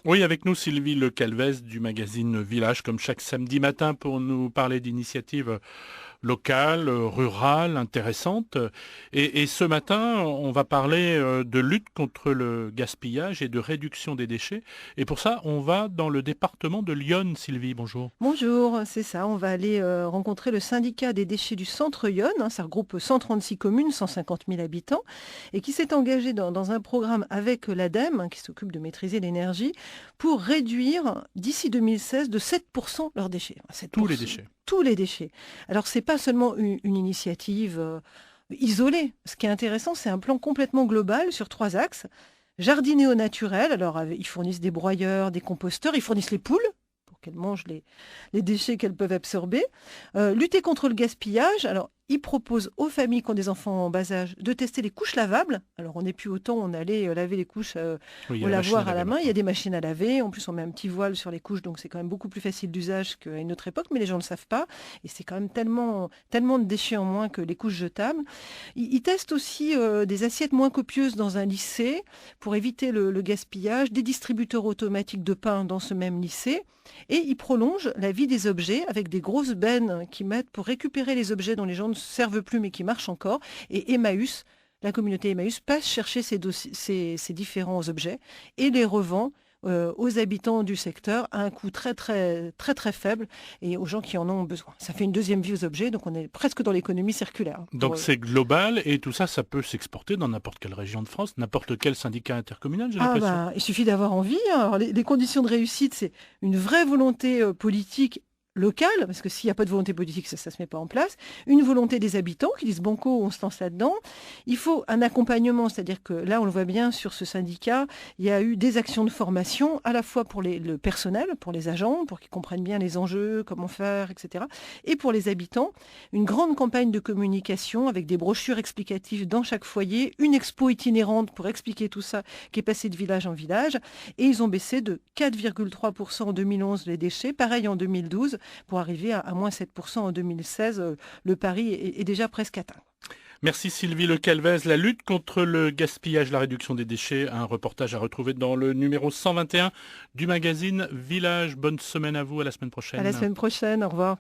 Oui, avec nous Sylvie Le Calvez du magazine Village, comme chaque samedi matin pour nous parler d'initiatives locales, rurales, intéressantes. Et ce matin, on va parler de lutte contre le gaspillage et de réduction des déchets. Et pour ça, on va dans le département de l'Yonne. Sylvie, bonjour. Bonjour, c'est ça. On va aller rencontrer le syndicat des déchets du centre Yonne. Ça regroupe 136 communes, 150 000 habitants, et qui s'est engagé dans un programme avec l'ADEME, qui s'occupe de maîtriser l'énergie, pour réduire d'ici 2016 de 7% leurs déchets. Tous les 7%, déchets. tous les déchets. Alors, c'est pas seulement une initiative isolée. Ce qui est intéressant, c'est un plan complètement global sur 3 axes. Jardiner au naturel. Alors, ils fournissent des broyeurs, des composteurs, ils fournissent les poules pour qu'elles mangent les déchets qu'elles peuvent absorber. Lutter contre le gaspillage. Alors, ils proposent aux familles qui ont des enfants en bas âge de tester les couches lavables. Alors, on n'est plus au temps où on allait laver les couches Oui, il y au a la machine à lavoir à laver la main. Il y a maintenant. des machines à laver. En plus, on met un petit voile sur les couches, donc c'est quand même beaucoup plus facile d'usage qu'à une autre époque, mais les gens ne le savent pas. Et c'est quand même tellement, tellement de déchets en moins que les couches jetables. Ils testent aussi des assiettes moins copieuses dans un lycée pour éviter le gaspillage, des distributeurs automatiques de pain dans ce même lycée. Et ils prolongent la vie des objets avec des grosses bennes qui mettent pour récupérer les objets dont les gens ne se servent plus mais qui marchent encore. Et Emmaüs, la communauté Emmaüs, passe chercher ces différents objets et les revend aux habitants du secteur à un coût très très très très faible et aux gens qui en ont besoin. Ça fait une deuxième vie aux objets, donc on est presque dans l'économie circulaire, hein, Donc c'est global et tout ça, ça peut s'exporter dans n'importe quelle région de France, n'importe quel syndicat intercommunal, j'ai Ah l'impression. bah, il suffit d'avoir envie, hein. Alors, les conditions de réussite, c'est une vraie volonté politique locale, parce que s'il n'y a pas de volonté politique, ça ne se met pas en place. Une volonté des habitants qui disent banco, on se lance là-dedans. Il faut un accompagnement, c'est-à-dire que là, on le voit bien sur ce syndicat, il y a eu des actions de formation, à la fois pour le personnel, pour les agents, pour qu'ils comprennent bien les enjeux, comment faire, etc. Et pour les habitants, une grande campagne de communication avec des brochures explicatives dans chaque foyer, une expo itinérante pour expliquer tout ça qui est passé de village en village. Et ils ont baissé de 4,3% en 2011 les déchets, pareil en 2012, pour arriver à moins 7% en 2016. Le pari est déjà presque atteint. Merci Sylvie Le Calvez. La lutte contre le gaspillage, la réduction des déchets, un reportage à retrouver dans le numéro 121 du magazine Village. Bonne semaine à vous, à la semaine À la prochaine. semaine prochaine, au revoir.